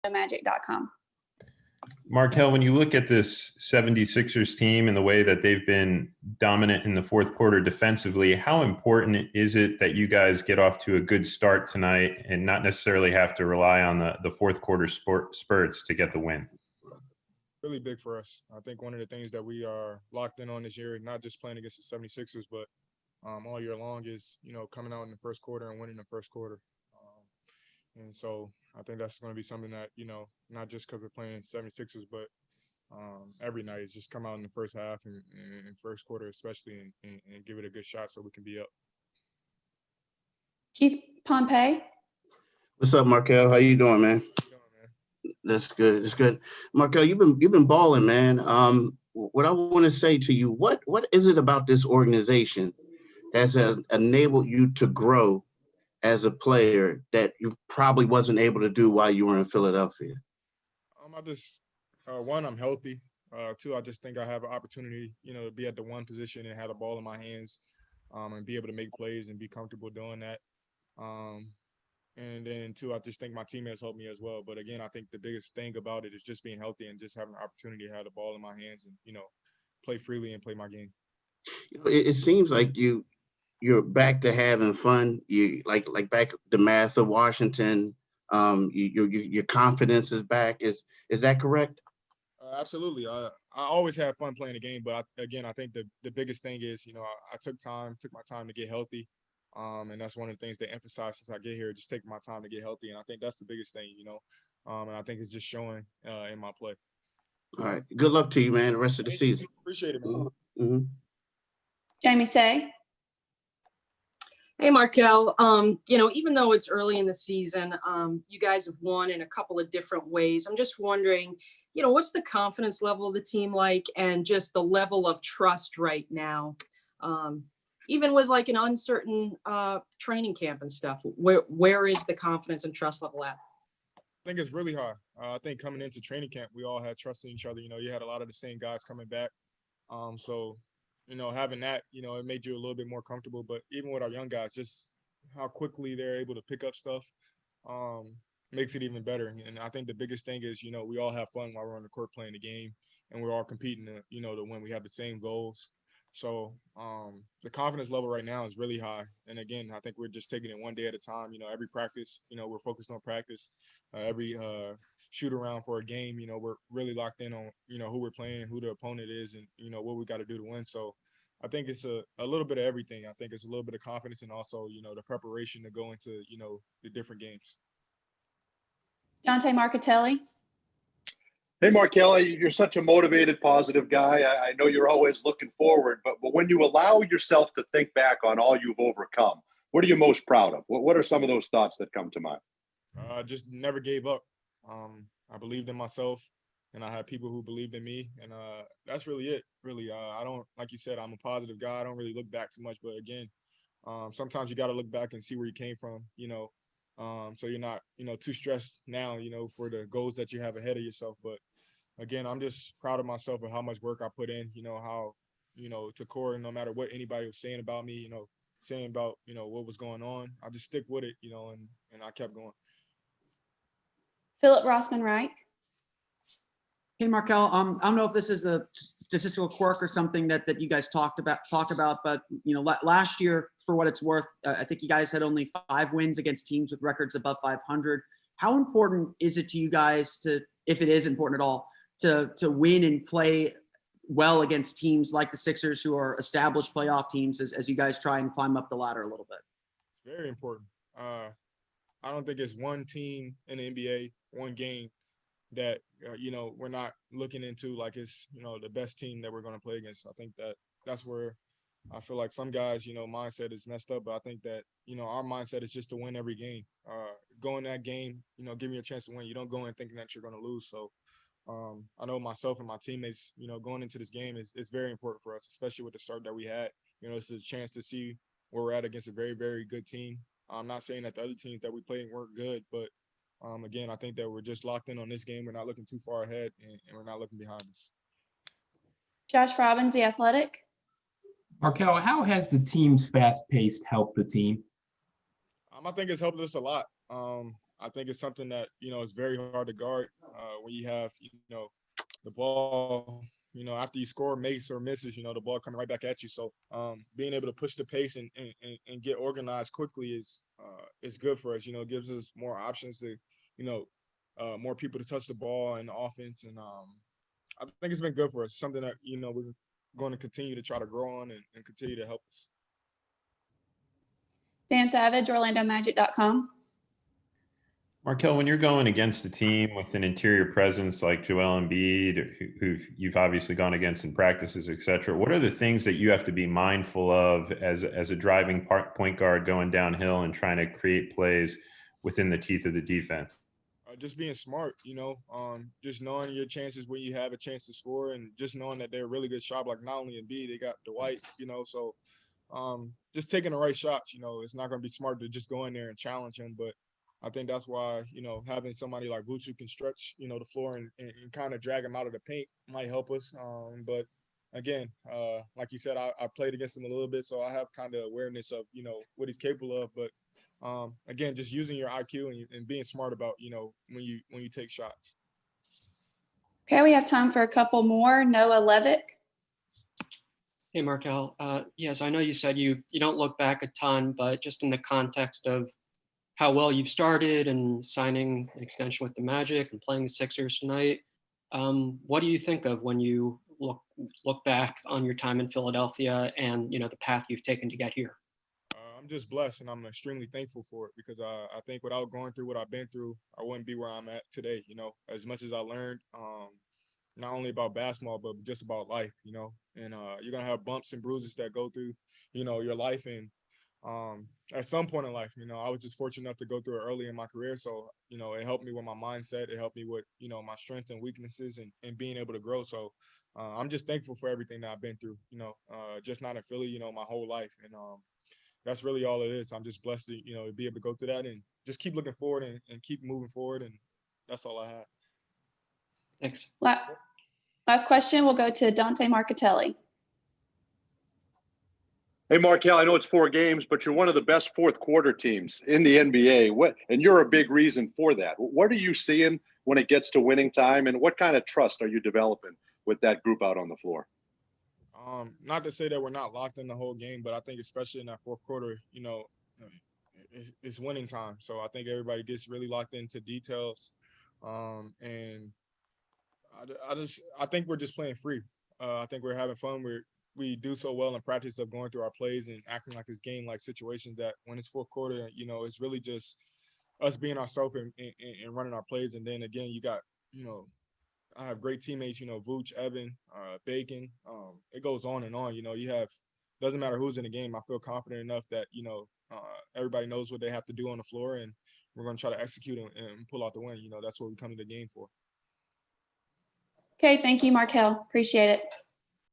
magic.com. Markelle, when you look at this 76ers team and the way that they've been dominant in the fourth quarter defensively, how important is it that you guys get off to a good start tonight and not necessarily have to rely on the fourth quarter spurts to get the win? Really big for us. I think one of the things that we are locked in on this year, not just playing against the 76ers, but all year long is, coming out in the first quarter and winning the first quarter. And so I think that's going to be something that, not just because we're playing 76ers, but every night is just come out in the first half and first quarter especially and give it a good shot so we can be up. Keith Pompey. What's up, Markelle? How you doing, man? That's good. That's good. Markelle, you've been balling, man. What I want to say to you, what is it about this organization that's enabled you to grow as a player that you probably wasn't able to do while you were in Philadelphia? One, I'm healthy. Two, I just think I have an opportunity, to be at the one position and have the ball in my hands, and be able to make plays and be comfortable doing that. And then two, I just think my teammates helped me as well. But again, I think the biggest thing about it is just being healthy and just having an opportunity to have the ball in my hands and, play freely and play my game. It seems like you're back to having fun. You like back the math of Washington. Your confidence is back. Is that correct? Absolutely. I always have fun playing the game, but I think the biggest thing is, I took my time to get healthy. And that's one of the things they emphasize since I get here, just taking my time to get healthy. And I think that's the biggest thing, and I think it's just showing in my play. All right. Good luck to you, man, the rest of the season. Appreciate it, man. Mm-hmm. Jamie Say. Hey, Markelle, even though it's early in the season, you guys have won in a couple of different ways. I'm just wondering, what's the confidence level of the team like and just the level of trust right now? Even with like an uncertain training camp and stuff, where is the confidence and trust level at? I think it's really high. I think coming into training camp, we all had trust in each other. You had a lot of the same guys coming back. So having that, it made you a little bit more comfortable. But even with our young guys, just how quickly they're able to pick up stuff makes it even better. And I think the biggest thing is, we all have fun while we're on the court playing the game, and we're all competing to win. We have the same goals. So the confidence level right now is really high. And again, I think we're just taking it one day at a time. Every practice, we're focused on practice. Every shoot around for a game, we're really locked in on, who we're playing, who the opponent is, and, what we got to do to win. So I think it's a little bit of everything. I think it's a little bit of confidence and also, the preparation to go into, the different games. Dante Markatelli. Hey, Markelle, you're such a motivated, positive guy. I know you're always looking forward, but when you allow yourself to think back on all you've overcome, what are you most proud of? What are some of those thoughts that come to mind? Just never gave up. I believed in myself, and I had people who believed in me, and that's really it. Really, I don't, like you said, I'm a positive guy. I don't really look back too much, but again, sometimes you got to look back and see where you came from. So you're not, too stressed now, for the goals that you have ahead of yourself. But again, I'm just proud of myself and how much work I put in, how, to core, no matter what anybody was saying about me, saying about, what was going on, I just stick with it, and I kept going. Philip Rossman-Reich. Hey, Markelle, I don't know if this is a statistical quirk or something that you guys talk about, but last year, for what it's worth, I think you guys had only 5 wins against teams with records above 500. How important is it to you guys to, if it is important at all, to win and play well against teams like the Sixers, who are established playoff teams, as you guys try and climb up the ladder a little bit? It's very important. I don't think it's one team in the NBA, one game that, we're not looking into like it's, the best team that we're going to play against. I think that's where I feel like some guys, mindset is messed up. But I think that, our mindset is just to win every game. Go in that game, give me a chance to win. You don't go in thinking that you're going to lose. So I know myself and my teammates, going into this game is very important for us, especially with the start that we had. It's a chance to see where we're at against a very, very good team. I'm not saying that the other teams that we played weren't good, but again, I think that we're just locked in on this game. We're not looking too far ahead, and we're not looking behind us. Josh Robbins, The Athletic. Markelle, how has the team's fast pace helped the team? I think it's helped us a lot. I think it's something that, is very hard to guard when you have, the ball, after you score, makes or misses, the ball coming right back at you. So being able to push the pace and get organized quickly is good for us. It gives us more options to, more people to touch the ball in the offense. And I think it's been good for us. Something that, we're going to continue to try to grow on and continue to help us. Dan Savage, OrlandoMagic.com. Markelle, when you're going against a team with an interior presence like Joel Embiid, who you've obviously gone against in practices, et cetera, what are the things that you have to be mindful of as a driving point guard going downhill and trying to create plays within the teeth of the defense? Just being smart, just knowing your chances when you have a chance to score, and just knowing that they're a really good shot. Like not only Embiid, they got Dwight, so just taking the right shots. It's not going to be smart to just go in there and challenge him, but I think that's why, having somebody like Fultz who can stretch, the floor and kind of drag him out of the paint might help us. But again, like you said, I played against him a little bit, so I have kind of awareness of, what he's capable of. But again, just using your IQ and being smart about, when you take shots. Okay, we have time for a couple more. Noah Levick. Hey, Markelle. Yes, I know you said you don't look back a ton, but just in the context of how well you've started and signing an extension with the Magic and playing the Sixers tonight, what do you think of when you look back on your time in Philadelphia and the path you've taken to get here? I'm just blessed, and I'm extremely thankful for it, because I think without going through what I've been through, I wouldn't be where I'm at today. As much as I learned, not only about basketball, but just about life, and you're going to have bumps and bruises that go through, your life. And at some point in life, I was just fortunate enough to go through it early in my career. So, it helped me with my mindset. It helped me with, my strengths and weaknesses and being able to grow. So I'm just thankful for everything that I've been through, just not in Philly, my whole life. And that's really all it is. I'm just blessed to, to be able to go through that and just keep looking forward and keep moving forward. And that's all I have. Thanks. Last question will go to Dante Markelle. Hey, Markelle, I know it's 4 games, but you're one of the best fourth quarter teams in the NBA. And you're a big reason for that. What are you seeing when it gets to winning time, and what kind of trust are you developing with that group out on the floor? Not to say that we're not locked in the whole game, but I think especially in that fourth quarter, it's winning time. So I think everybody gets really locked into details. And I think we're just playing free. I think we're having fun. We do so well in practice of going through our plays and acting like it's game-like situations, that when it's fourth quarter, it's really just us being ourselves and running our plays. And then again, you got, I have great teammates, Vooch, Evan, Bacon. It goes on and on. Doesn't matter who's in the game. I feel confident enough that, everybody knows what they have to do on the floor, and we're going to try to execute and pull out the win. That's what we come to the game for. Okay, thank you, Markelle. Appreciate it.